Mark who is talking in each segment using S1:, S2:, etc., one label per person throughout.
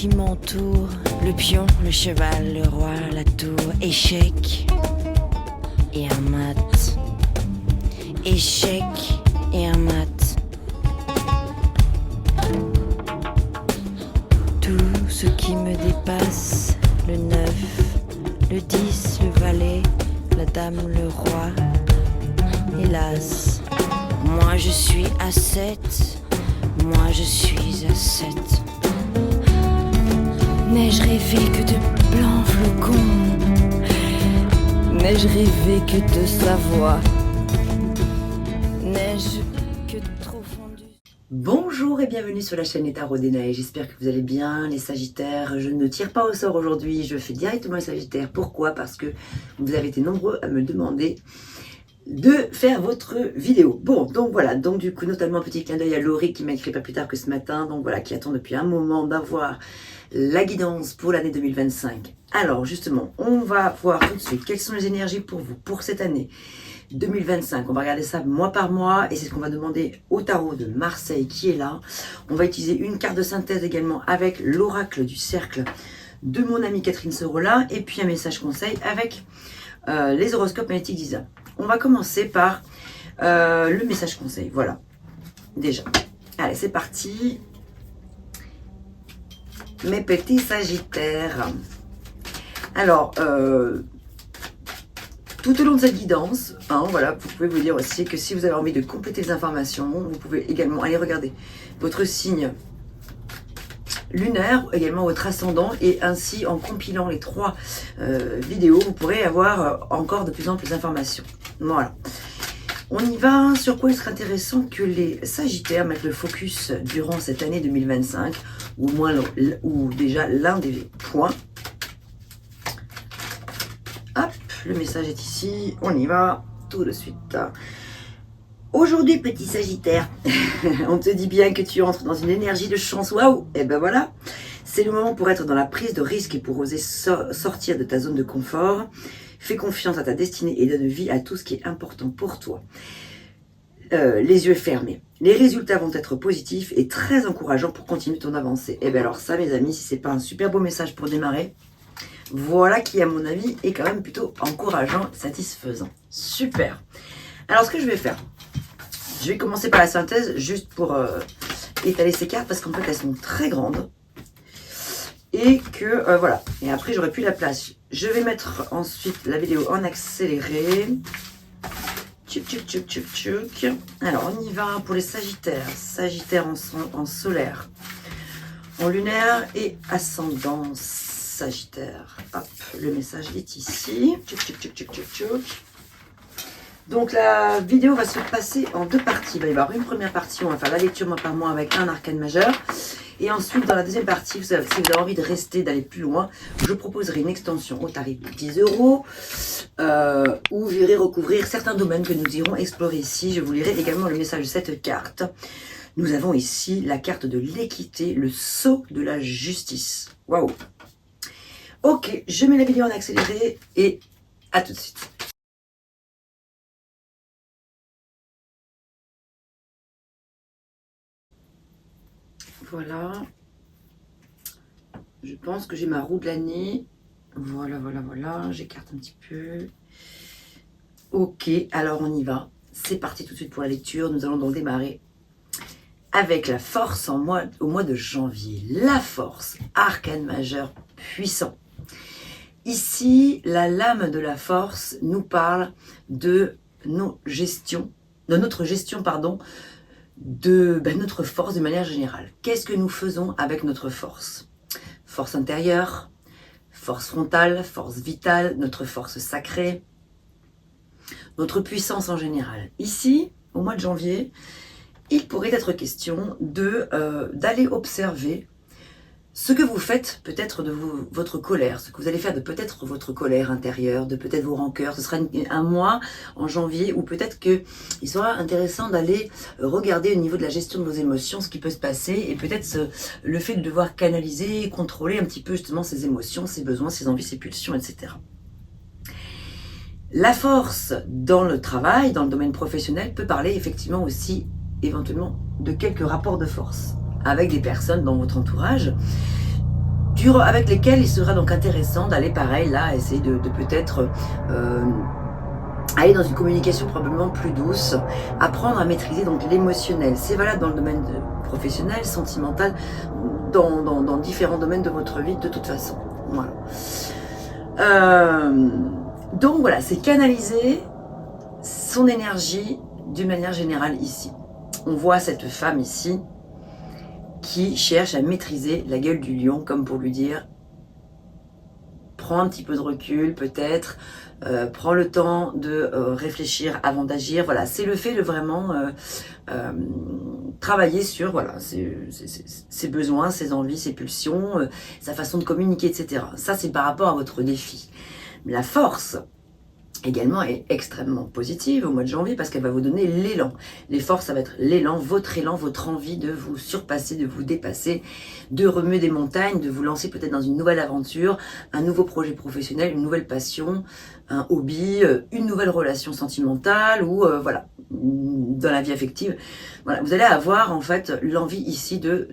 S1: qui m'entoure, le pion, le cheval, le roi, la tour, échec et un mat. Échec et un mat. Tout ce qui me dépasse, le 9, le 10, le valet, la dame, le roi. Hélas, moi je suis à 7, moi je suis à 7. N'ai-je rêvé que de blancs flocons? N'ai-je rêvé que de sa voix? N'ai-je que trop fondu?
S2: Bonjour et bienvenue sur la chaîne Les Tarots d'Énaë, j'espère que vous allez bien les Sagittaires. Je ne tire pas au sort aujourd'hui, je fais directement les Sagittaires. Pourquoi? Parce que vous avez été nombreux à me demander de faire votre vidéo. Bon, donc voilà, donc du coup, notamment un petit clin d'œil à Laurie qui m'a écrit pas plus tard que ce matin, donc voilà, qui attend depuis un moment d'avoir la guidance pour l'année 2025. Alors justement, on va voir tout de suite quelles sont les énergies pour vous, pour cette année 2025. On va regarder ça mois par mois et c'est ce qu'on va demander au tarot de Marseille qui est là. On va utiliser une carte de synthèse également avec l'oracle du cercle de mon amie Catherine Sorolla et puis un message conseil avec les horoscopes magnétiques d'Isa. On va commencer par le message conseil. Voilà, déjà. Allez, c'est parti. Mes petits Sagittaires. Alors, tout au long de cette guidance, voilà, vous pouvez vous dire aussi que si vous avez envie de compléter les informations, vous pouvez également aller regarder votre signe lunaire, également votre ascendant, et ainsi en compilant les 3 vidéos, vous pourrez avoir encore de plus en plus d'informations. Voilà. On y va. Sur quoi il serait intéressant que les Sagittaires mettent le focus durant cette année 2025, ou au moins, ou déjà l'un des points. Hop, le message est ici, on y va tout de suite. Aujourd'hui, petit Sagittaire, on te dit bien que tu entres dans une énergie de chance, waouh. Et ben voilà, c'est le moment pour être dans la prise de risque et pour oser sortir de ta zone de confort. Fais confiance à ta destinée et donne vie à tout ce qui est important pour toi. Les yeux fermés. Les résultats vont être positifs et très encourageants pour continuer ton avancée. Et bien alors ça, mes amis, si c'est pas un super beau message pour démarrer, voilà qui, à mon avis, est quand même plutôt encourageant, satisfaisant. Super. Alors, ce que je vais faire, je vais commencer par la synthèse, juste pour étaler ces cartes, parce qu'en fait, elles sont très grandes. Et que, voilà. Et après, j'aurai plus la place. Je vais mettre ensuite la vidéo en accéléré. Tchouk, tchouk, tchouk, tchouk, tchouk. Alors, on y va pour les Sagittaires. Sagittaires en solaire, en lunaire et ascendant Sagittaire. Hop, le message est ici. Tchouk, tchouk, tchouk, tchouk, tchouk, tchouk. Donc la vidéo va se passer en 2 parties. Il va y avoir une première partie, on va faire la lecture mois par mois avec un arcane majeur. Et ensuite, dans la deuxième partie, si vous avez envie de rester, d'aller plus loin, je proposerai une extension au tarif de 10 €, où j'irai recouvrir certains domaines que nous irons explorer ici. Je vous lirai également le message de cette carte. Nous avons ici la carte de l'équité, le sceau de la justice. Waouh! Ok, je mets la vidéo en accéléré et à tout de suite. Voilà, je pense que j'ai ma roue de l'année. Voilà, voilà, voilà, j'écarte un petit peu. Ok, alors on y va. C'est parti tout de suite pour la lecture. Nous allons donc démarrer avec la force au mois de janvier. La force, arcane majeur puissant. Ici, la lame de la force nous parle de notre gestion, de notre force de manière générale. Qu'est-ce que nous faisons avec notre force? Force intérieure, force frontale, force vitale, notre force sacrée, notre puissance en général. Ici, au mois de janvier, il pourrait être question d'aller observer ce que vous faites peut-être de votre colère, ce que vous allez faire de peut-être votre colère intérieure, de peut-être vos rancœurs. Ce sera un mois en janvier où peut-être qu'il sera intéressant d'aller regarder au niveau de la gestion de vos émotions ce qui peut se passer et peut-être le fait de devoir canaliser et contrôler un petit peu justement ces émotions, ces besoins, ces envies, ces pulsions, etc. La force dans le travail, dans le domaine professionnel, peut parler effectivement aussi éventuellement de quelques rapports de force avec des personnes dans votre entourage avec lesquels il sera donc intéressant d'aller pareil là, essayer de peut-être aller dans une communication probablement plus douce, apprendre à maîtriser donc l'émotionnel. C'est valable dans le domaine professionnel, sentimental, dans différents domaines de votre vie de toute façon. Voilà. Donc voilà, c'est canaliser son énergie d'une manière générale ici. On voit cette femme ici qui cherche à maîtriser la gueule du lion, comme pour lui dire prends un petit peu de recul peut-être, prends le temps de réfléchir avant d'agir. Voilà, c'est le fait de vraiment travailler sur voilà, ses besoins, ses envies, ses pulsions, sa façon de communiquer, etc. Ça, c'est par rapport à votre défi. Mais la force, également, est extrêmement positive au mois de janvier parce qu'elle va vous donner l'élan. Les forces, ça va être l'élan, votre envie de vous surpasser, de vous dépasser, de remuer des montagnes, de vous lancer peut-être dans une nouvelle aventure, un nouveau projet professionnel, une nouvelle passion, un hobby, une nouvelle relation sentimentale ou voilà, dans la vie affective. Voilà, vous allez avoir en fait l'envie ici de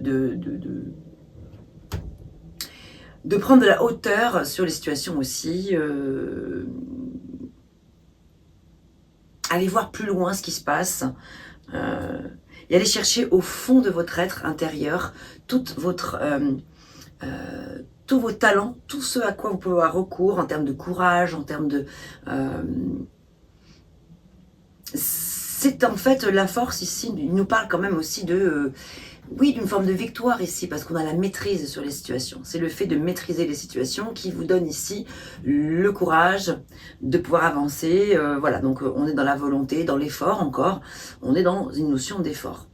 S2: prendre de la hauteur sur les situations aussi. Allez voir plus loin ce qui se passe et allez chercher au fond de votre être intérieur tous vos talents, tout ce à quoi vous pouvez avoir recours en termes de courage, en termes de... c'est en fait la force ici, il nous parle quand même aussi de... oui, d'une forme de victoire ici, parce qu'on a la maîtrise sur les situations. C'est le fait de maîtriser les situations qui vous donne ici le courage de pouvoir avancer. Voilà, donc on est dans la volonté, dans l'effort encore. On est dans une notion d'effort.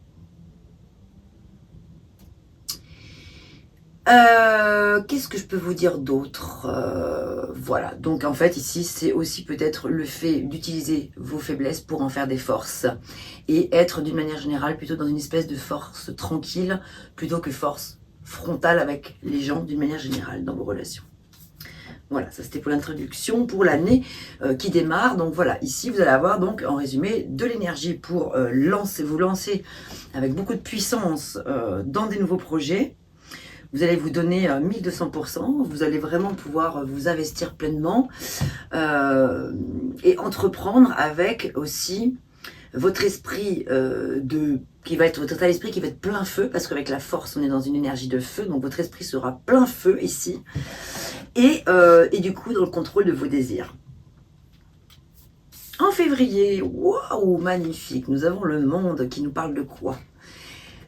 S2: Qu'est-ce que je peux vous dire d'autre? Voilà, donc en fait ici c'est aussi peut-être le fait d'utiliser vos faiblesses pour en faire des forces et être d'une manière générale plutôt dans une espèce de force tranquille plutôt que force frontale avec les gens d'une manière générale dans vos relations. Voilà, ça c'était pour l'introduction, pour l'année qui démarre. Donc voilà, ici vous allez avoir donc en résumé de l'énergie pour vous lancer avec beaucoup de puissance dans des nouveaux projets. Vous allez vous donner 1200%, vous allez vraiment pouvoir vous investir pleinement et entreprendre avec aussi votre esprit votre état d'esprit qui va être plein feu, parce qu'avec la force, on est dans une énergie de feu, donc votre esprit sera plein feu ici, et du coup dans le contrôle de vos désirs. En février, waouh, magnifique, nous avons le monde qui nous parle de quoi ?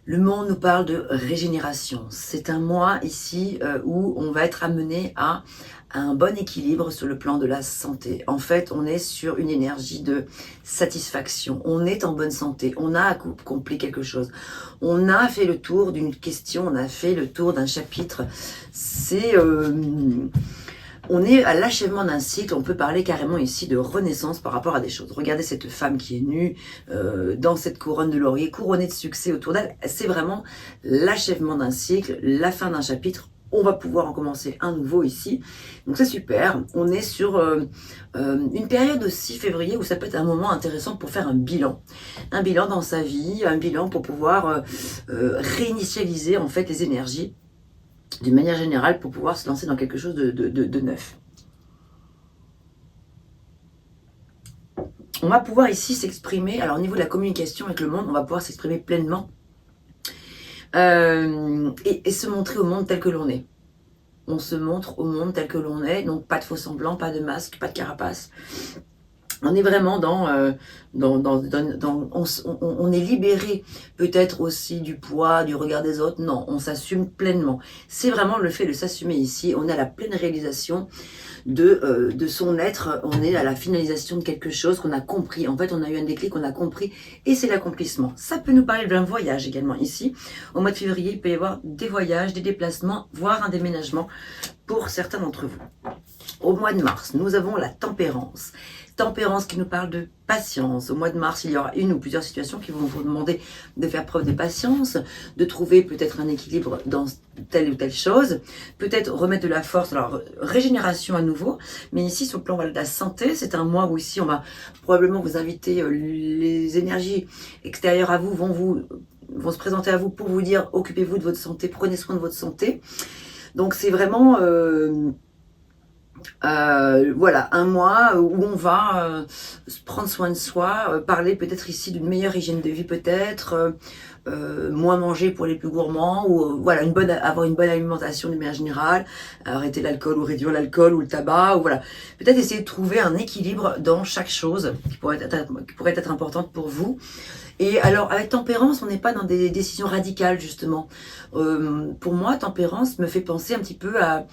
S2: Le monde nous parle de régénération. C'est un mois ici où on va être amené à un bon équilibre sur le plan de la santé. En fait, on est sur une énergie de satisfaction. On est en bonne santé. On a accompli quelque chose. On a fait le tour d'une question. On a fait le tour d'un chapitre. On est à l'achèvement d'un cycle, on peut parler carrément ici de renaissance par rapport à des choses. Regardez cette femme qui est nue dans cette couronne de laurier, couronnée de succès autour d'elle. C'est vraiment l'achèvement d'un cycle, la fin d'un chapitre. On va pouvoir en commencer un nouveau ici. Donc c'est super. On est sur une période aussi février où ça peut être un moment intéressant pour faire un bilan. Un bilan dans sa vie, un bilan pour pouvoir réinitialiser en fait les énergies d'une manière générale pour pouvoir se lancer dans quelque chose de neuf. On va pouvoir ici s'exprimer, alors au niveau de la communication avec le monde, on va pouvoir s'exprimer pleinement et se montrer au monde tel que l'on est. On se montre au monde tel que l'on est, donc pas de faux semblants, pas de masque, pas de carapace. On est vraiment on est libéré peut-être aussi du poids, du regard des autres. Non, on s'assume pleinement. C'est vraiment le fait de s'assumer ici. On est à la pleine réalisation de son être. On est à la finalisation de quelque chose qu'on a compris. En fait, on a eu un déclic, on a compris et c'est l'accomplissement. Ça peut nous parler d'un voyage également ici. Au mois de février, il peut y avoir des voyages, des déplacements, voire un déménagement pour certains d'entre vous. Au mois de mars, nous avons la tempérance. Tempérance qui nous parle de patience. Au mois de mars, il y aura une ou plusieurs situations qui vont vous demander de faire preuve de patience, de trouver peut-être un équilibre dans telle ou telle chose, peut-être remettre de la force, alors régénération à nouveau, mais ici sur le plan de la santé, c'est un mois où ici on va probablement vous inviter, les énergies extérieures à vous vont se présenter à vous pour vous dire occupez-vous de votre santé, prenez soin de votre santé. Donc c'est vraiment voilà, un mois où on va prendre soin de soi, parler peut-être ici d'une meilleure hygiène de vie peut-être, moins manger pour les plus gourmands, ou voilà, avoir une bonne alimentation de manière générale, arrêter l'alcool ou réduire l'alcool ou le tabac, ou voilà, peut-être essayer de trouver un équilibre dans chaque chose qui pourrait être importante pour vous. Et alors, avec tempérance, on n'est pas dans des décisions radicales, justement. Pour moi, tempérance me fait penser un petit peu à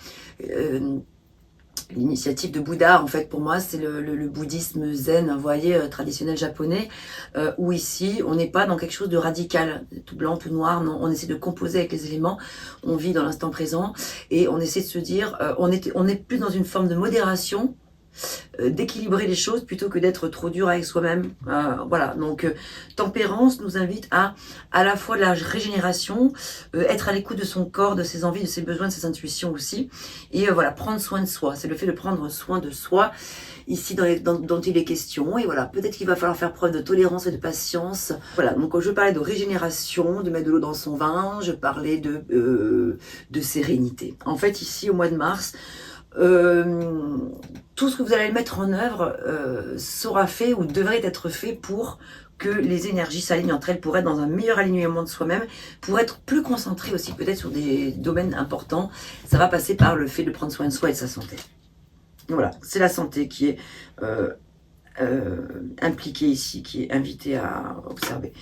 S2: l'initiative de Bouddha. En fait, pour moi, c'est le bouddhisme zen, vous voyez, traditionnel japonais, où ici, on n'est pas dans quelque chose de radical, tout blanc, tout noir, non, on essaie de composer avec les éléments, on vit dans l'instant présent, et on essaie de se dire, on est plus dans une forme de modération, d'équilibrer les choses plutôt que d'être trop dur avec soi-même. Voilà, donc tempérance nous invite à la fois de la régénération, être à l'écoute de son corps, de ses envies, de ses besoins, de ses intuitions aussi, et voilà, prendre soin de soi. C'est le fait de prendre soin de soi ici dont il est question, et voilà, peut-être qu'il va falloir faire preuve de tolérance et de patience. Voilà, donc je parlais de régénération, de mettre de l'eau dans son vin, je parlais de sérénité. En fait, ici, au mois de mars, tout ce que vous allez mettre en œuvre sera fait ou devrait être fait pour que les énergies s'alignent entre elles, pour être dans un meilleur alignement de soi-même, pour être plus concentré aussi peut-être sur des domaines importants. Ça va passer par le fait de prendre soin de soi et de sa santé. Voilà, c'est la santé qui est impliquée ici, qui est invitée à observer.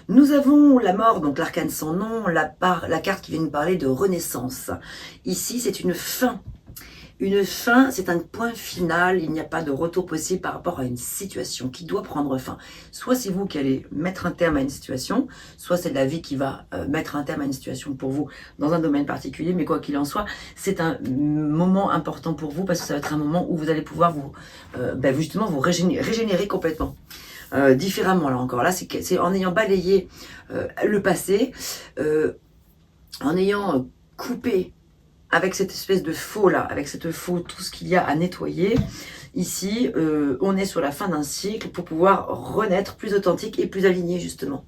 S2: Nous avons la mort, donc l'arcane sans nom, la carte qui vient nous parler de renaissance. Ici, c'est une fin. Une fin, c'est un point final, il n'y a pas de retour possible par rapport à une situation qui doit prendre fin. Soit c'est vous qui allez mettre un terme à une situation, soit c'est la vie qui va mettre un terme à une situation pour vous dans un domaine particulier, mais quoi qu'il en soit, c'est un moment important pour vous parce que ça va être un moment où vous allez pouvoir justement vous régénérer complètement. Différemment, là encore, là c'est en ayant balayé le passé, en ayant coupé avec cette espèce de faux là, avec cette faux, tout ce qu'il y a à nettoyer. Ici, on est sur la fin d'un cycle pour pouvoir renaître plus authentique et plus aligné justement.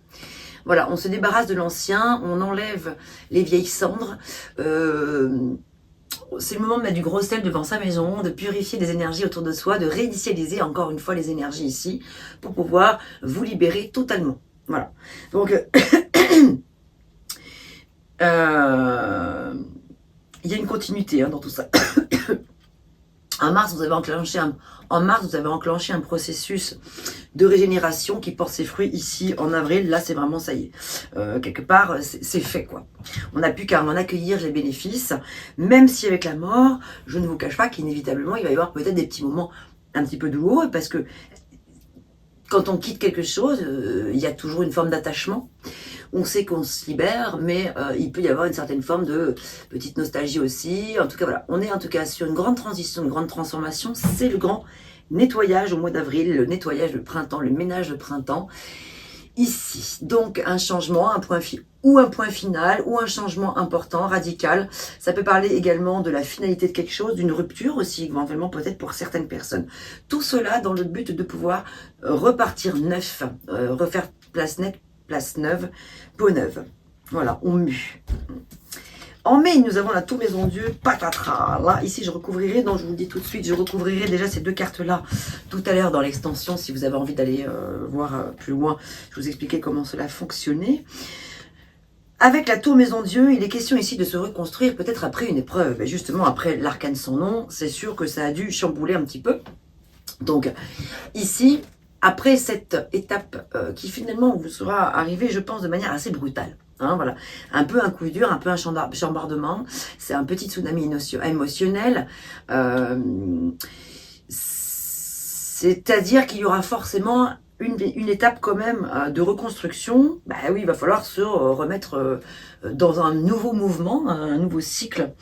S2: Voilà, on se débarrasse de l'ancien, on enlève les vieilles cendres. C'est le moment de mettre du gros sel devant sa maison, de purifier des énergies autour de soi, de réinitialiser encore une fois les énergies ici pour pouvoir vous libérer totalement. Voilà. Donc, il y a une continuité dans tout ça. En mars, vous avez enclenché un processus de régénération qui porte ses fruits ici en avril. Là, c'est vraiment, ça y est. Quelque part, c'est fait, quoi. On n'a plus qu'à en accueillir les bénéfices. Même si avec la mort, je ne vous cache pas qu'inévitablement, il va y avoir peut-être des petits moments un petit peu douloureux parce que quand on quitte quelque chose, il y a toujours une forme d'attachement. On sait qu'on se libère, mais il peut y avoir une certaine forme de petite nostalgie aussi. En tout cas, voilà, on est en tout cas sur une grande transition, une grande transformation. C'est le grand nettoyage au mois d'avril, le nettoyage de printemps, le ménage de printemps. Ici, donc un changement, un point final, ou un changement important, radical. Ça peut parler également de la finalité de quelque chose, d'une rupture aussi, éventuellement peut-être pour certaines personnes. Tout cela dans le but de pouvoir repartir neuf, refaire place nette, place neuve, peau neuve. Voilà, on mue. En mai, nous avons la Tour Maison Dieu, patatras. Là, ici, je recouvrirai, donc je vous le dis tout de suite, je recouvrirai déjà ces deux cartes-là tout à l'heure dans l'extension, si vous avez envie d'aller voir plus loin. Je vous expliquais comment cela fonctionnait. Avec la Tour Maison Dieu, il est question ici de se reconstruire peut-être après une épreuve. Et justement, après l'arcane sans nom, c'est sûr que ça a dû chambouler un petit peu. Donc, ici, après cette étape qui finalement vous sera arrivée, je pense, de manière assez brutale. Voilà. Un peu un coup dur, un peu un chambardement. C'est un petit tsunami émotionnel. C'est-à-dire qu'il y aura forcément une étape quand même de reconstruction. Oui, il va falloir se remettre dans un nouveau mouvement, un nouveau cycle.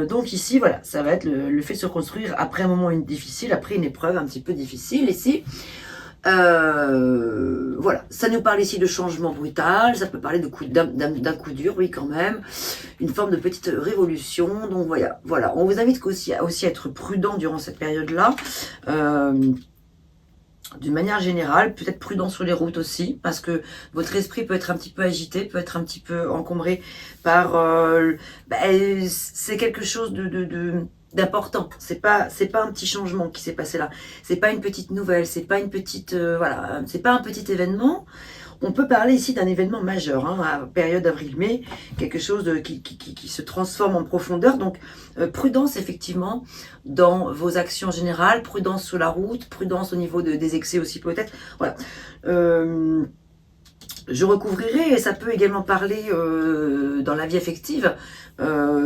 S2: Donc ici, voilà, ça va être le fait de se reconstruire après un moment difficile, après une épreuve un petit peu difficile. Ici, voilà, ça nous parle ici de changement brutal, ça peut parler d'un coup dur, oui quand même, une forme de petite révolution. Donc voilà, on vous invite aussi à être prudent durant cette période-là. d'une manière générale, peut-être prudent sur les routes aussi, parce que votre esprit peut être un petit peu agité, peut être un petit peu encombré par... c'est quelque chose d'important. C'est pas un petit changement qui s'est passé là. C'est pas une petite nouvelle, c'est pas une petite... voilà, c'est pas un petit événement. On peut parler ici d'un événement majeur, hein, à période avril-mai, quelque chose qui se transforme en profondeur. Donc, prudence effectivement dans vos actions générales, prudence sur la route, prudence au niveau des excès aussi peut-être. Voilà. Je recouvrirai, et ça peut également parler dans la vie affective,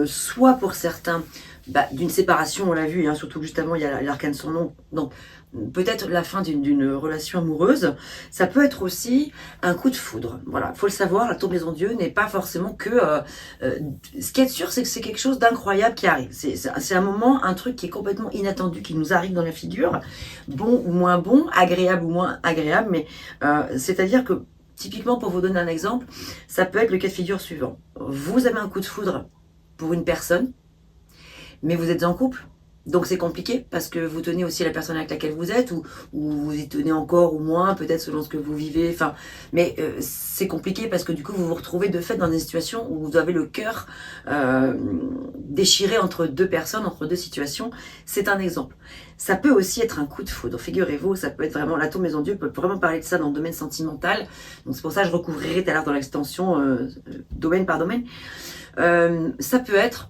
S2: soit pour certains d'une séparation, on l'a vu, hein, surtout justement il y a l'arcane son nom, donc peut-être la fin d'une relation amoureuse. Ça peut être aussi un coup de foudre. Voilà, faut le savoir, la tombaison de Dieu n'est pas forcément que... ce qui est sûr, c'est que c'est quelque chose d'incroyable qui arrive. C'est un moment, un truc qui est complètement inattendu, qui nous arrive dans la figure, bon ou moins bon, agréable ou moins agréable, mais c'est-à-dire que typiquement, pour vous donner un exemple, ça peut être le cas de figure suivant. Vous avez un coup de foudre pour une personne, mais vous êtes en couple. Donc c'est compliqué parce que vous tenez aussi la personne avec laquelle vous êtes ou vous y tenez encore ou moins, peut-être selon ce que vous vivez. Enfin, mais c'est compliqué parce que du coup vous vous retrouvez de fait dans des situations où vous avez le cœur déchiré entre deux personnes, entre deux situations. C'est un exemple. Ça peut aussi être un coup de foudre. Figurez-vous, ça peut être vraiment la tombaison de Dieu. On peut vraiment parler de ça dans le domaine sentimental. Donc c'est pour ça que je recouvrirai tout à l'heure dans l'extension domaine par domaine. Ça peut être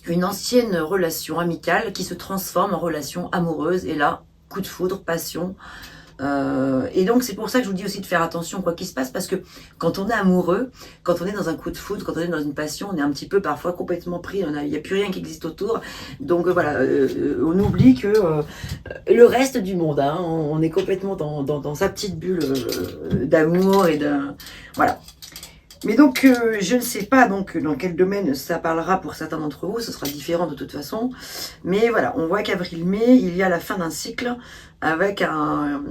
S2: une ancienne relation amicale qui se transforme en relation amoureuse, et là, coup de foudre, passion. Et donc c'est pour ça que je vous dis aussi de faire attention quoi qu'il se passe, parce que quand on est amoureux, quand on est dans un coup de foudre, quand on est dans une passion, on est un petit peu parfois complètement pris, il n'y a plus rien qui existe autour. Donc voilà, on oublie que le reste du monde, hein, on est complètement dans sa petite bulle d'amour et de... Voilà. Mais donc, je ne sais pas donc dans quel domaine ça parlera pour certains d'entre vous, ce sera différent de toute façon. Mais voilà, on voit qu'avril-mai, il y a la fin d'un cycle avec un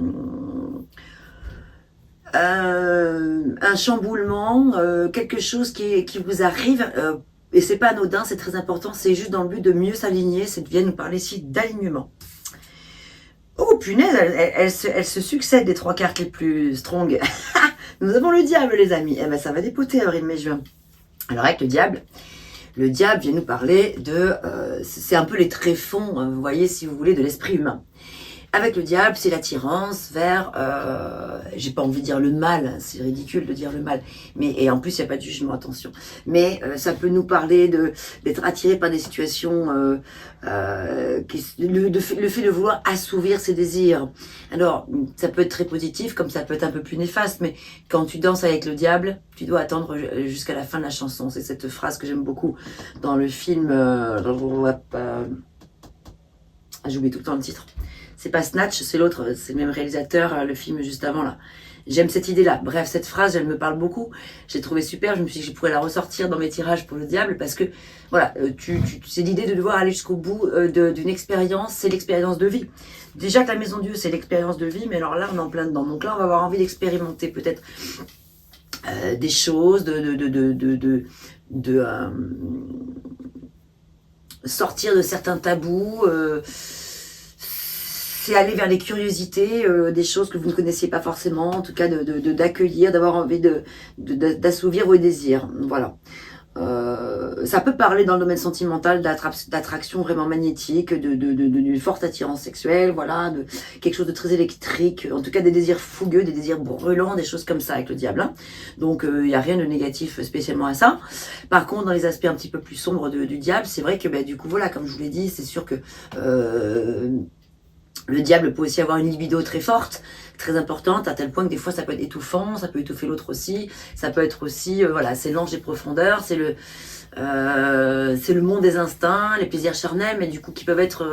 S2: chamboulement, quelque chose qui vous arrive, et c'est pas anodin, c'est très important, c'est juste dans le but de mieux s'aligner, c'est de bien nous parler ici d'alignement. Oh punaise, elle se succède les trois cartes les plus strong. Nous avons le diable, les amis. Eh ben, ça va dépoter avril, mai, juin. Alors, avec le diable vient nous parler de... c'est un peu les tréfonds, vous voyez, si vous voulez, de l'esprit humain. Avec le diable, c'est l'attirance vers... j'ai pas envie de dire le mal, c'est ridicule de dire le mal. Et en plus, il n'y a pas de jugement, attention. Mais ça peut nous parler d'être attiré par des situations... le fait de vouloir assouvir ses désirs. Alors, ça peut être très positif, comme ça peut être un peu plus néfaste, mais quand tu danses avec le diable, tu dois attendre jusqu'à la fin de la chanson. C'est cette phrase que j'aime beaucoup dans le film... j'oublie tout le temps le titre. C'est pas Snatch, c'est l'autre, c'est le même réalisateur, le film juste avant là. J'aime cette idée-là. Bref, cette phrase, elle me parle beaucoup. J'ai trouvé super. Je me suis dit que je pourrais la ressortir dans mes tirages pour le diable parce que, voilà, c'est l'idée de devoir aller jusqu'au bout d'une expérience. C'est l'expérience de vie. Déjà que la Maison Dieu, c'est l'expérience de vie, mais alors là, on est en plein dedans. Donc là, on va avoir envie d'expérimenter peut-être des choses, sortir de certains tabous. C'est aller vers les curiosités, des choses que vous ne connaissiez pas forcément, en tout cas d'accueillir, d'avoir envie d'assouvir vos désirs. Voilà. Ça peut parler dans le domaine sentimental d'attraction vraiment magnétique, d'une forte attirance sexuelle, voilà, de quelque chose de très électrique, en tout cas des désirs fougueux, des désirs brûlants, des choses comme ça avec le diable. Hein. Donc il n'y a rien de négatif spécialement à ça. Par contre, dans les aspects un petit peu plus sombres du diable, c'est vrai que du coup, voilà, comme je vous l'ai dit, c'est sûr que le diable peut aussi avoir une libido très forte, très importante, à tel point que des fois ça peut être étouffant, ça peut étouffer l'autre aussi, ça peut être aussi, voilà, c'est l'ange des profondeurs, c'est le monde des instincts, les plaisirs charnels, mais du coup qui peuvent être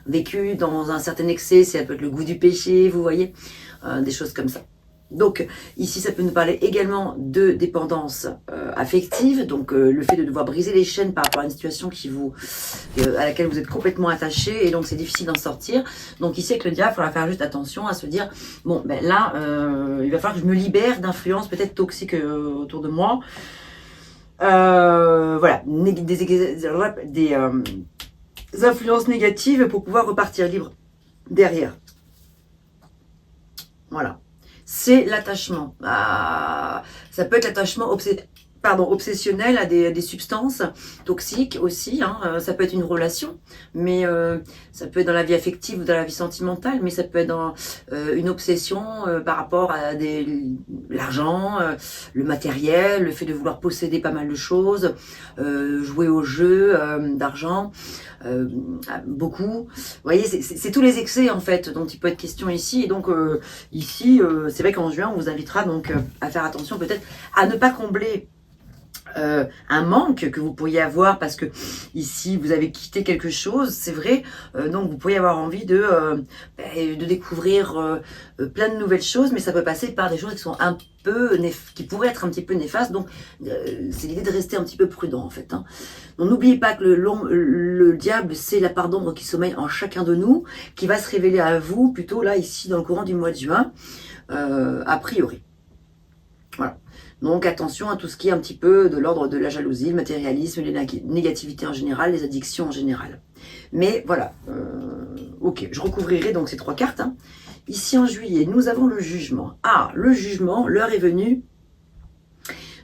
S2: vécus dans un certain excès, ça peut être le goût du péché, vous voyez, des choses comme ça. Donc ici ça peut nous parler également de dépendance affective, donc le fait de devoir briser les chaînes par rapport à une situation à laquelle vous êtes complètement attaché et donc c'est difficile d'en sortir. Donc ici avec le diable, il faudra faire juste attention à se dire bon là il va falloir que je me libère d'influences peut-être toxiques autour de moi. Voilà, des influences négatives pour pouvoir repartir libre derrière. Voilà. C'est l'attachement. Ça peut être l'attachement obsessionnel à des substances toxiques aussi. Ça peut être une relation, mais ça peut être dans la vie affective ou dans la vie sentimentale, mais ça peut être dans une obsession par rapport à l'argent, le matériel, le fait de vouloir posséder pas mal de choses, jouer au jeu d'argent. Beaucoup. Vous voyez, c'est tous les excès en fait dont il peut être question ici. Et donc ici, c'est vrai qu'en juin, on vous invitera donc à faire attention peut-être à ne pas combler un manque que vous pourriez avoir parce que ici vous avez quitté quelque chose, c'est vrai, donc vous pourriez avoir envie de découvrir plein de nouvelles choses, mais ça peut passer par des choses qui sont un peu qui pourraient être un petit peu néfastes, donc c'est l'idée de rester un petit peu prudent en fait. Donc n'oubliez pas que le diable, c'est la part d'ombre qui sommeille en chacun de nous, qui va se révéler à vous plutôt là ici dans le courant du mois de juin, a priori. Voilà. Donc attention à tout ce qui est un petit peu de l'ordre de la jalousie, le matérialisme, les négativités en général, les addictions en général. Mais voilà, ok, je recouvrirai donc ces 3 cartes. Ici en juillet, nous avons le jugement. Le jugement, l'heure est venue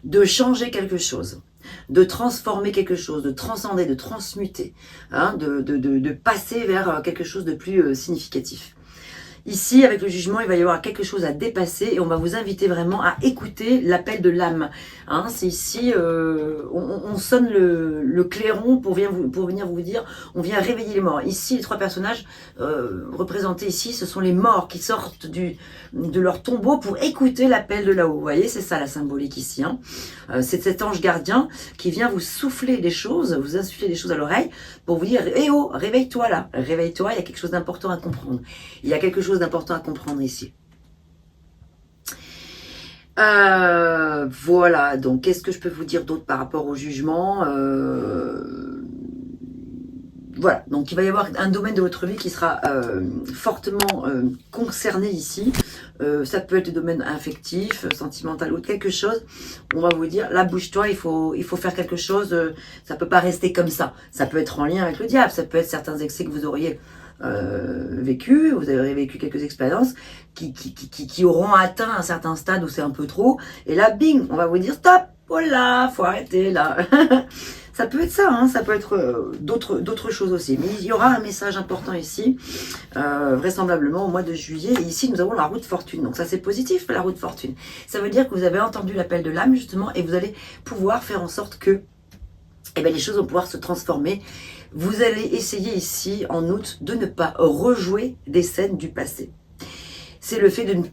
S2: de changer quelque chose, de transformer quelque chose, de transcender, de transmuter, de passer vers quelque chose de plus significatif. Ici, avec le jugement, il va y avoir quelque chose à dépasser et on va vous inviter vraiment à écouter l'appel de l'âme. C'est ici, on sonne le clairon pour venir vous dire, on vient réveiller les morts. Ici, les 3 personnages représentés ici, ce sont les morts qui sortent de leur tombeau pour écouter l'appel de là-haut. Vous voyez, c'est ça la symbolique ici. C'est cet ange gardien qui vient vous souffler des choses, vous insuffler des choses à l'oreille pour vous dire, eh oh, réveille-toi là, réveille-toi, il y a quelque chose d'important à comprendre. Il y a quelque chose d'important à comprendre ici. Voilà, donc qu'est-ce que je peux vous dire d'autre par rapport au jugement Voilà, donc il va y avoir un domaine de votre vie qui sera fortement concerné ici. Ça peut être le domaine affectif, sentimental ou quelque chose. On va vous dire, là bouge-toi, il faut faire quelque chose. Ça peut pas rester comme ça. Ça peut être en lien avec le diable, ça peut être certains excès que vous auriez vécu, vous avez vécu quelques expériences qui auront atteint un certain stade où c'est un peu trop, et là bing, on va vous dire stop, voilà, faut arrêter là. Ça peut être ça, ça peut être d'autres choses aussi, mais il y aura un message important ici, vraisemblablement au mois de juillet, et ici nous avons la roue de fortune, donc ça c'est positif, la roue de fortune, ça veut dire que vous avez entendu l'appel de l'âme justement, et vous allez pouvoir faire en sorte que les choses vont pouvoir se transformer. Vous allez essayer ici, en août, de ne pas rejouer des scènes du passé. C'est le fait de ne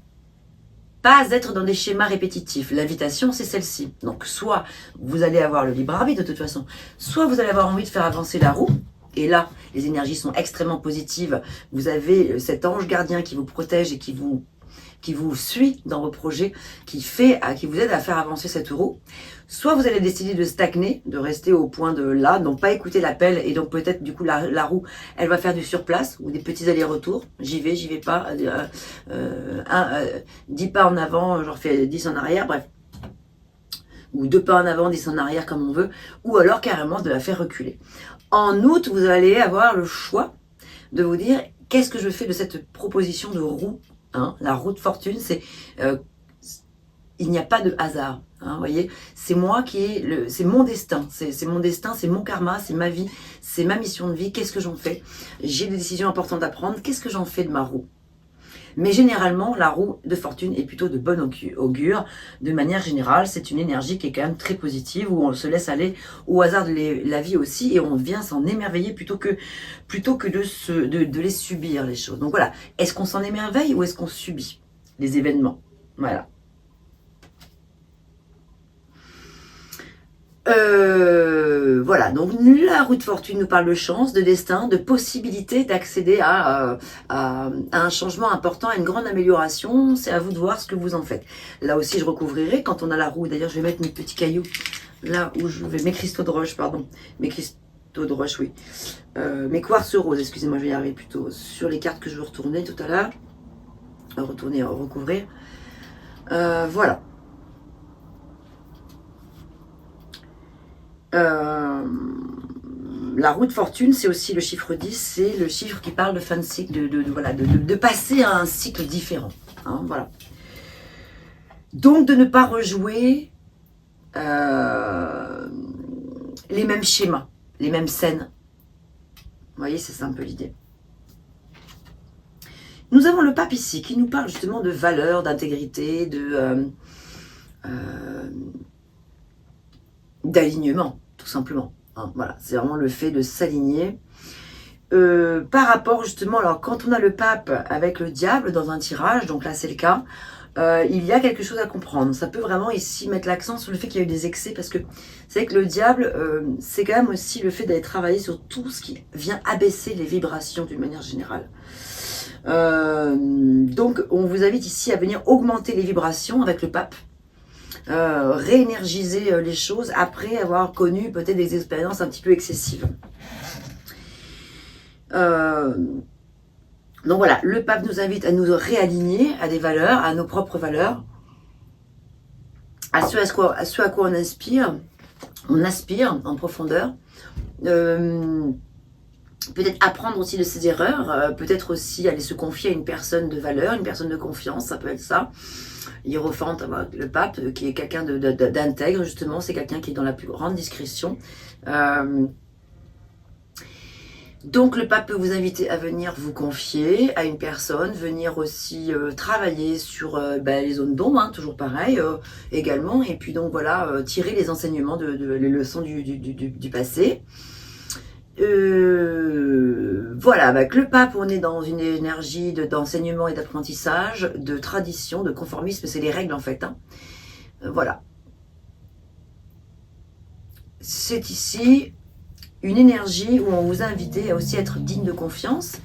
S2: pas être dans des schémas répétitifs. L'invitation, c'est celle-ci. Donc, soit vous allez avoir le libre arbitre de toute façon, soit vous allez avoir envie de faire avancer la roue. Et là, les énergies sont extrêmement positives. Vous avez cet ange gardien qui vous protège et qui vous suit dans vos projets, qui vous aide à faire avancer cette roue. Soit vous allez décider de stagner, de rester au point de là, donc pas écouter l'appel, et donc peut-être du coup la roue, elle va faire du surplace ou des petits allers-retours. J'y vais pas, 10 pas en avant, j'en refais 10 en arrière, bref. Ou 2 pas en avant, 10 en arrière comme on veut, ou alors carrément de la faire reculer. En août, vous allez avoir le choix de vous dire, qu'est-ce que je fais de cette proposition de roue? La roue de fortune, c'est il n'y a pas de hasard. Vous voyez, c'est moi c'est mon destin, c'est mon destin, c'est mon karma, c'est ma vie, c'est ma mission de vie. Qu'est-ce que j'en fais? J'ai des décisions importantes à prendre. Qu'est-ce que j'en fais de ma roue? Mais généralement, la roue de fortune est plutôt de bon augure. De manière générale, c'est une énergie qui est quand même très positive, où on se laisse aller au hasard de la vie aussi, et on vient s'en émerveiller plutôt que de les subir, les choses. Donc voilà, est-ce qu'on s'en émerveille ou est-ce qu'on subit les événements? Voilà. Voilà, donc la roue de fortune nous parle de chance, de destin, de possibilité d'accéder à un changement important, à une grande amélioration. C'est à vous de voir ce que vous en faites. Là aussi, je recouvrirai quand on a la roue. D'ailleurs, je vais mettre mes petits cailloux là où je vais, mes cristaux de roche, pardon. Mes cristaux de roche, oui. Mes quartz roses, excusez-moi, je vais y arriver plutôt sur les cartes que je veux retourner tout à l'heure. Retourner, recouvrir. Voilà. La roue de fortune, c'est aussi le chiffre 10, c'est le chiffre qui parle de fin de cycle, de passer à un cycle différent. Hein, voilà. Donc, de ne pas rejouer les mêmes schémas, les mêmes scènes. Vous voyez, c'est ça un peu l'idée. Nous avons le pape ici qui nous parle justement de valeurs, d'intégrité, d'alignement, tout simplement. Hein, voilà, c'est vraiment le fait de s'aligner. Par rapport justement, alors quand on a le pape avec le diable dans un tirage, donc là c'est le cas, il y a quelque chose à comprendre. Ça peut vraiment ici mettre l'accent sur le fait qu'il y a eu des excès, parce que c'est que le diable, c'est quand même aussi le fait d'aller travailler sur tout ce qui vient abaisser les vibrations d'une manière générale. Donc on vous invite ici à venir augmenter les vibrations avec le pape, réénergiser les choses après avoir connu peut-être des expériences un petit peu excessives. Donc voilà, le pape nous invite à nous réaligner à des valeurs, à nos propres valeurs, à ce à quoi on aspire en profondeur. Peut-être apprendre aussi de ses erreurs, peut-être aussi aller se confier à une personne de valeur, une personne de confiance, ça peut être ça. Hiérophante, le pape, qui est quelqu'un d'intègre, justement, c'est quelqu'un qui est dans la plus grande discrétion. Donc le pape peut vous inviter à venir vous confier à une personne, venir aussi travailler sur les zones d'ombre, hein, toujours pareil, également, et puis donc voilà, tirer les enseignements, les leçons du passé. Voilà, avec le pape, on est dans une énergie d'enseignement et d'apprentissage, de tradition, de conformisme, c'est les règles en fait. Hein. Voilà. C'est ici une énergie où on vous a invité à aussi être digne de confiance.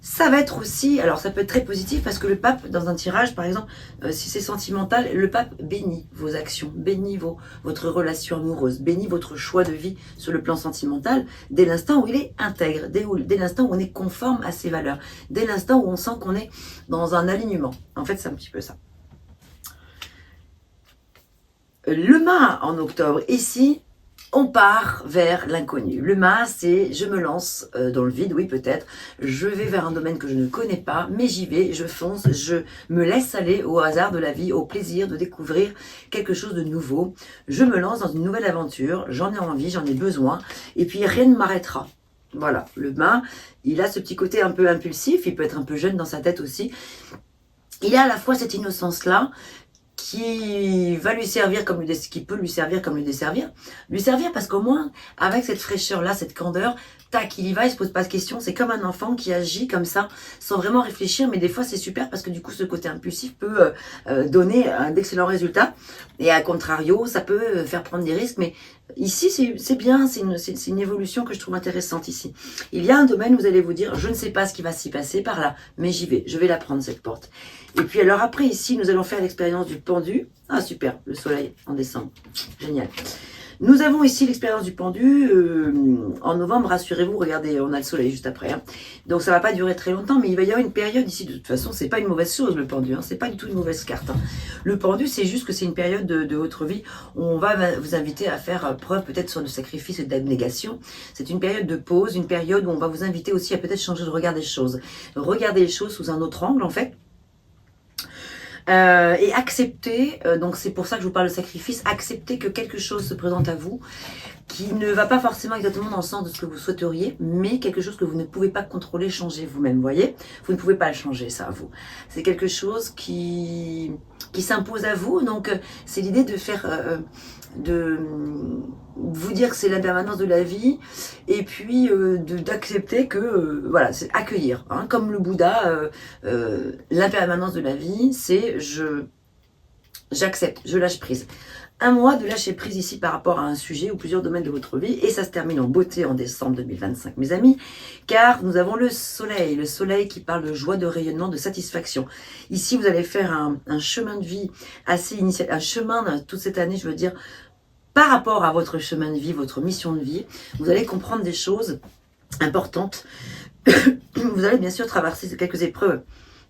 S2: Ça va être aussi, alors ça peut être très positif parce que le pape, dans un tirage par exemple, si c'est sentimental, le pape bénit vos actions, bénit votre relation amoureuse, bénit votre choix de vie sur le plan sentimental, dès l'instant où il est intègre, dès l'instant où on est conforme à ses valeurs, dès l'instant où on sent qu'on est dans un alignement. En fait, c'est un petit peu ça. Le mât en octobre, ici, on part vers l'inconnu. Le mât, c'est je me lance dans le vide, oui peut-être. Je vais vers un domaine que je ne connais pas, mais j'y vais, je fonce, je me laisse aller au hasard de la vie, au plaisir de découvrir quelque chose de nouveau. Je me lance dans une nouvelle aventure, j'en ai envie, j'en ai besoin, et puis rien ne m'arrêtera. Voilà, le mât, il a ce petit côté un peu impulsif, il peut être un peu jeune dans sa tête aussi. Il a à la fois cette innocence-là, qui va lui servir comme qui peut lui servir comme lui desservir. Lui servir parce qu'au moins, avec cette fraîcheur-là, cette candeur, tac, il y va, il se pose pas de questions. C'est comme un enfant qui agit comme ça, sans vraiment réfléchir, mais des fois c'est super parce que du coup, ce côté impulsif peut donner d'excellents résultats. Et à contrario, ça peut faire prendre des risques, mais ici, c'est bien, c'est une évolution que je trouve intéressante ici. Il y a un domaine où vous allez vous dire, je ne sais pas ce qui va s'y passer par là, mais j'y vais, je vais la prendre cette porte. Et puis alors après, ici, nous allons faire l'expérience du pendu. Ah super, le soleil en décembre, génial. Nous avons ici l'expérience du pendu en novembre, rassurez-vous, regardez, on a le soleil juste après. Hein. Donc ça ne va pas durer très longtemps, mais il va y avoir une période ici, de toute façon, c'est pas une mauvaise chose le pendu, hein, c'est pas du tout une mauvaise carte. Hein. Le pendu, c'est juste que c'est une période de votre vie où on va vous inviter à faire preuve peut-être sur le sacrifice et d'abnégation. C'est une période de pause, une période où on va vous inviter aussi à peut-être changer de regard des choses. Regarder les choses sous un autre angle en fait. Et accepter, donc c'est pour ça que je vous parle de sacrifice, accepter que quelque chose se présente à vous qui ne va pas forcément exactement dans le sens de ce que vous souhaiteriez, mais quelque chose que vous ne pouvez pas contrôler, changer vous-même, vous voyez. Vous ne pouvez pas le changer, ça, vous. C'est quelque chose qui s'impose à vous, donc c'est l'idée de faire... de vous dire que c'est l'impermanence de la vie et puis d'accepter que voilà, c'est accueillir hein, comme le Bouddha l'impermanence de la vie c'est j'accepte, je lâche prise. Un mois de lâcher prise ici par rapport à un sujet ou plusieurs domaines de votre vie et ça se termine en beauté en décembre 2025 mes amis, car nous avons le soleil qui parle de joie, de rayonnement, de satisfaction. Ici vous allez faire un chemin de vie assez initial, un chemin toute cette année je veux dire par rapport à votre chemin de vie, votre mission de vie, vous allez comprendre des choses importantes. Vous allez bien sûr traverser quelques épreuves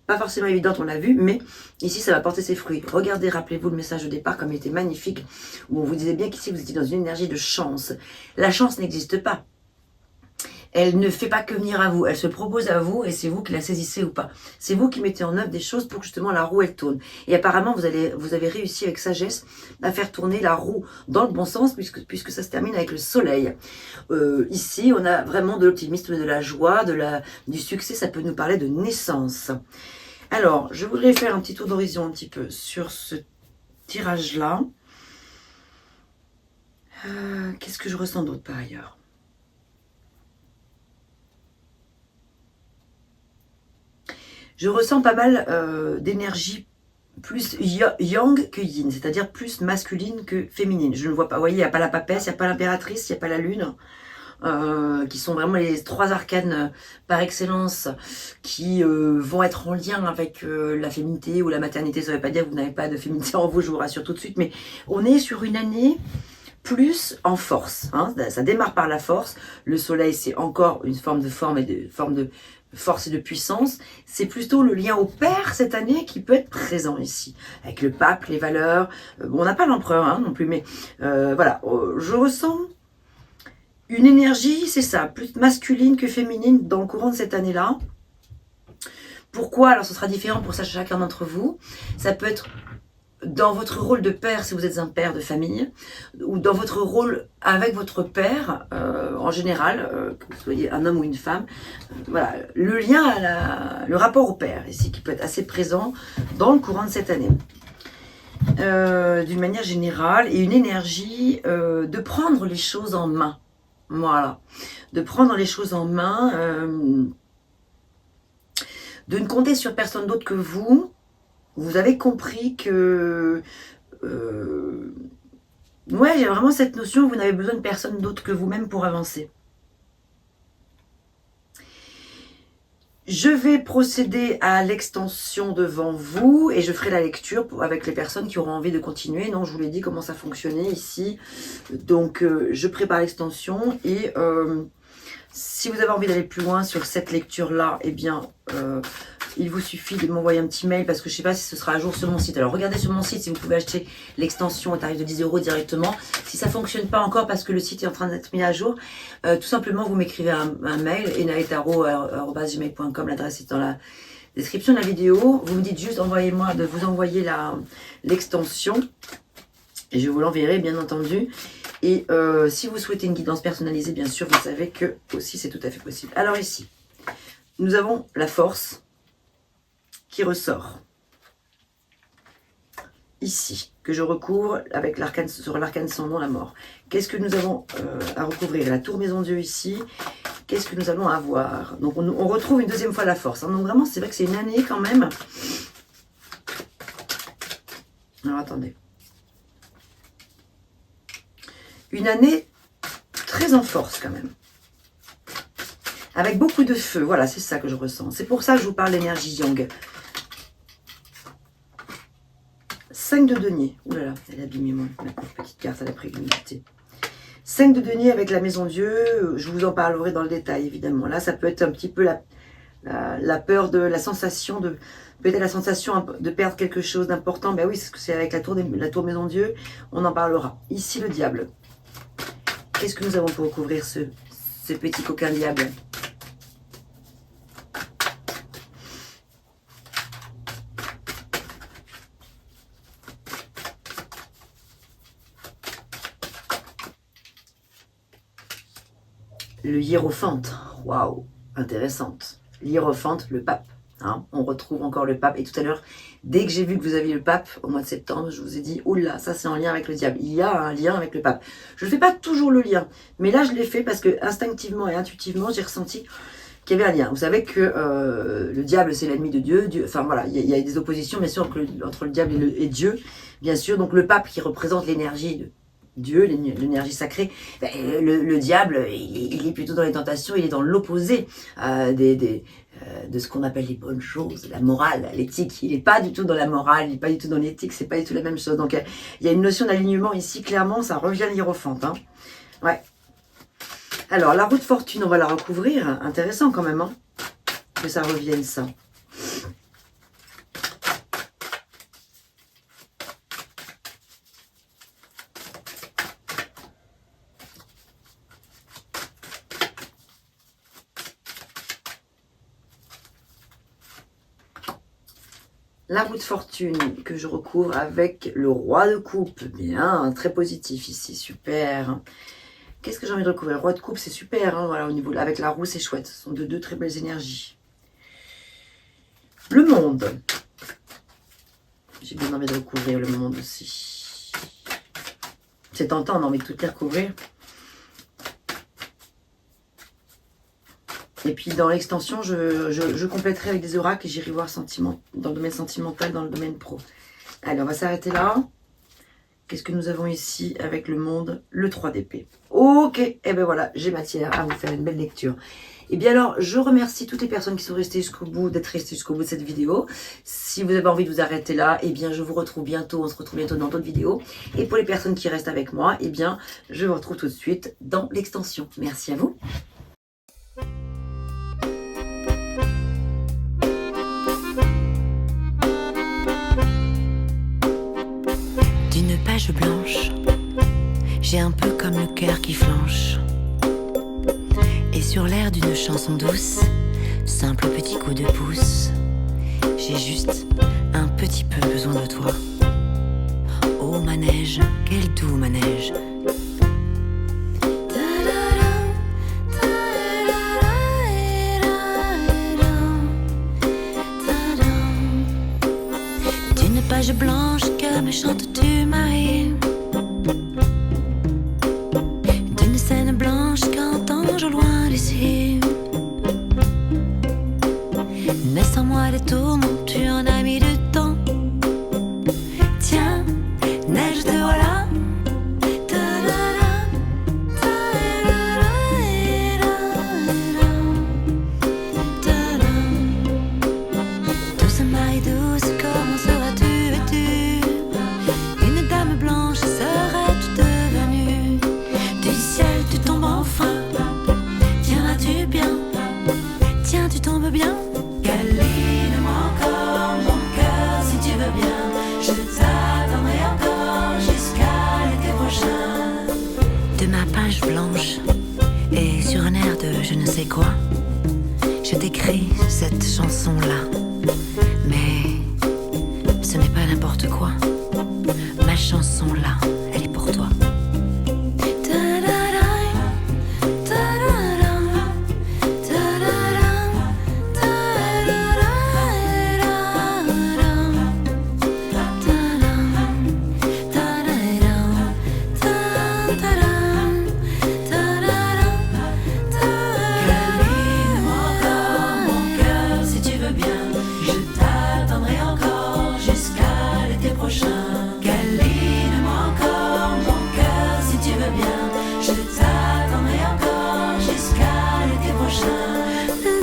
S2: pas forcément évidentes, on l'a vu, mais ici ça va porter ses fruits. Regardez, rappelez-vous le message de départ comme il était magnifique, où on vous disait bien qu'ici vous étiez dans une énergie de chance. La chance n'existe pas. Elle ne fait pas que venir à vous, elle se propose à vous et c'est vous qui la saisissez ou pas. C'est vous qui mettez en œuvre des choses pour que justement la roue elle tourne. Et apparemment vous avez réussi avec sagesse à faire tourner la roue dans le bon sens puisque ça se termine avec le soleil. Ici on a vraiment de l'optimisme, de la joie, du succès, ça peut nous parler de naissance. Alors je voudrais faire un petit tour d'horizon un petit peu sur ce tirage là. Qu'est-ce que je ressens d'autre par ailleurs? Je ressens pas mal d'énergie plus yang que yin, c'est-à-dire plus masculine que féminine. Je ne vois pas, vous voyez, il n'y a pas la papesse, il n'y a pas l'impératrice, il n'y a pas la lune, qui sont vraiment les 3 arcanes par excellence, qui vont être en lien avec la féminité ou la maternité. Ça ne veut pas dire que vous n'avez pas de féminité en vous, je vous rassure tout de suite, mais on est sur une année plus en force, hein. Ça démarre par la force. Le soleil, c'est encore une forme de force et de puissance. C'est plutôt le lien au père cette année qui peut être présent ici, avec le pape, les valeurs. Bon, on n'a pas l'empereur hein, non plus, mais voilà, je ressens une énergie, c'est ça, plus masculine que féminine dans le courant de cette année-là. Pourquoi? Alors ce sera différent pour ça chacun d'entre vous. Ça peut être dans votre rôle de père, si vous êtes un père de famille, ou dans votre rôle avec votre père, en général, que vous soyez un homme ou une femme, voilà, le lien, le rapport au père, ici, qui peut être assez présent dans le courant de cette année. D'une manière générale, et une énergie de prendre les choses en main. Voilà, de prendre les choses en main, de ne compter sur personne d'autre que vous. Vous avez compris que ouais, il y a vraiment cette notion, vous n'avez besoin de personne d'autre que vous-même pour avancer. Je vais procéder à l'extension devant vous et je ferai la lecture avec les personnes qui auront envie de continuer. Non, je vous l'ai dit comment ça fonctionnait ici. Donc, je prépare l'extension et si vous avez envie d'aller plus loin sur cette lecture-là, eh bien, il vous suffit de m'envoyer un petit mail parce que je ne sais pas si ce sera à jour sur mon site. Alors, regardez sur mon site si vous pouvez acheter l'extension au tarif de 10 € directement. Si ça ne fonctionne pas encore parce que le site est en train d'être mis à jour, tout simplement, vous m'écrivez un mail, enaetaro@gmail.com. L'adresse est dans la description de la vidéo. Vous me dites juste de vous envoyer l'extension et je vous l'enverrai, bien entendu. Et si vous souhaitez une guidance personnalisée, bien sûr, vous savez que aussi c'est tout à fait possible. Alors ici, nous avons la force qui ressort. Ici, que je recouvre avec l'arcane sur l'arcane sans nom, la mort. Qu'est-ce que nous avons à recouvrir? La tour maison Dieu ici. Qu'est-ce que nous allons avoir? Donc on retrouve une deuxième fois la force. Hein. Donc vraiment, c'est vrai que c'est une année quand même. Alors attendez. Une année très en force quand même. Avec beaucoup de feu. Voilà, c'est ça que je ressens. C'est pour ça que je vous parle d'énergie yang. 5 de denier. Ouh là là, elle a abîmé ma petite carte à la préluminité. 5 de denier avec la maison Dieu. Je vous en parlerai dans le détail, évidemment. Là, ça peut être un petit peu la peur de la sensation de... Peut-être la sensation de perdre quelque chose d'important. Ben oui, c'est avec la tour maison Dieu. On en parlera. Ici, le diable. Qu'est-ce que nous avons pour recouvrir ce petit coquin diable? Le hiérophante. Waouh, intéressante. L'hiérophante, le pape. Hein, on retrouve encore le pape. Et tout à l'heure, dès que j'ai vu que vous aviez le pape au mois de septembre, je vous ai dit, oula, ça c'est en lien avec le diable. Il y a un lien avec le pape. Je ne fais pas toujours le lien, mais là je l'ai fait parce que instinctivement et intuitivement, j'ai ressenti qu'il y avait un lien. Vous savez que le diable c'est l'ennemi de Dieu. Enfin voilà, il y a des oppositions bien sûr entre le diable et Dieu, bien sûr. Donc le pape qui représente l'énergie de Dieu, l'énergie sacrée, le diable, il est plutôt dans les tentations, il est dans l'opposé de ce qu'on appelle les bonnes choses, la morale, l'éthique. Il n'est pas du tout dans la morale, il n'est pas du tout dans l'éthique, c'est pas du tout la même chose. Donc il y a une notion d'alignement ici, clairement, ça revient à l'hiérophante. Hein. Ouais. Alors, la roue de fortune, on va la recouvrir. Intéressant quand même, hein, que ça revienne, ça. La roue de fortune que je recouvre avec le roi de coupe. Bien, très positif ici, super. Qu'est-ce que j'ai envie de recouvrir? Le roi de coupe, c'est super, hein, voilà, au niveau, avec la roue, c'est chouette. Ce sont deux très belles énergies. Le monde. J'ai bien envie de recouvrir le monde aussi. C'est tentant, on a envie de tout les recouvrir. Et puis dans l'extension, je compléterai avec des oracles et j'irai voir dans le domaine sentimental, dans le domaine pro. Allez, on va s'arrêter là. Qu'est-ce que nous avons ici avec le monde? Le 3 d'épée. Ok, et ben voilà, j'ai matière à vous faire une belle lecture. Et bien alors, je remercie toutes les personnes qui sont restées jusqu'au bout, d'être restées jusqu'au bout de cette vidéo. Si vous avez envie de vous arrêter là, eh bien je vous retrouve bientôt, on se retrouve bientôt dans d'autres vidéos. Et pour les personnes qui restent avec moi, eh bien je vous retrouve tout de suite dans l'extension. Merci à vous.
S1: D'une page blanche, j'ai un peu comme le cœur qui flanche. Et sur l'air d'une chanson douce, simple petit coup de pouce, j'ai juste un petit peu besoin de toi. Oh manège, quel doux manège. D'une page blanche que me chantes-tu Marie? D'une scène blanche qu'entends-je au loin d'ici? Naissent en moi des tourments, tu en as mis du temps. Tiens, neige te voilà. Douce Marie douce, comment seras-tu vêtue? Une dame blanche serais-tu devenue? Du ciel tu tombes enfin. Tiendras-tu bien? Tiens, tu tombes bien? Câline-moi encore mon cœur si tu veux bien. Je t'attendrai encore jusqu'à l'été prochain. De ma page blanche et sur un air de je ne sais quoi, je t'écris cette chanson-là. Mais ce n'est pas n'importe quoi. Ma chanson-là, elle est pour toi.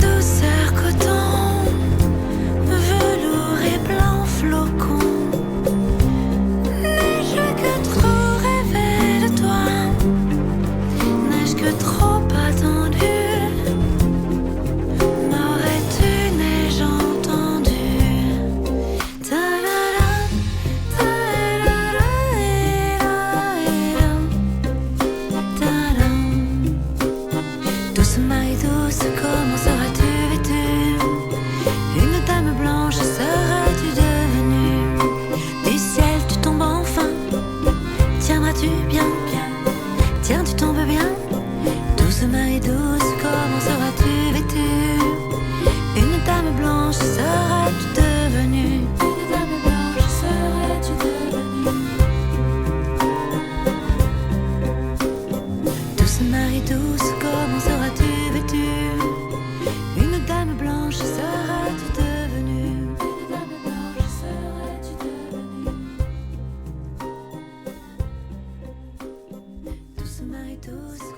S1: Douceur coton, velours et blanc flocon, n'ai-je que trop rêvé de toi? N'ai-je que trop attendu? M'aurais-tu, n'ai-je entendu? Douce Marie douce, comment seras-tu vêtue? Une dame blanche seras-tu devenue? Du ciel tu tombes enfin. Tiendras-tu bien? Tiens, tu tombes bien? Douce Marie douce, comment seras-tu vêtue? Une dame blanche seras-tu devenue? Une dame blanche seras-tu devenue? Douce Marie douce, comment seras-tu vêtue? Une dame blanche seras-tu devenue? Une dame blanche seras-tu devenue? Douce Marie douce.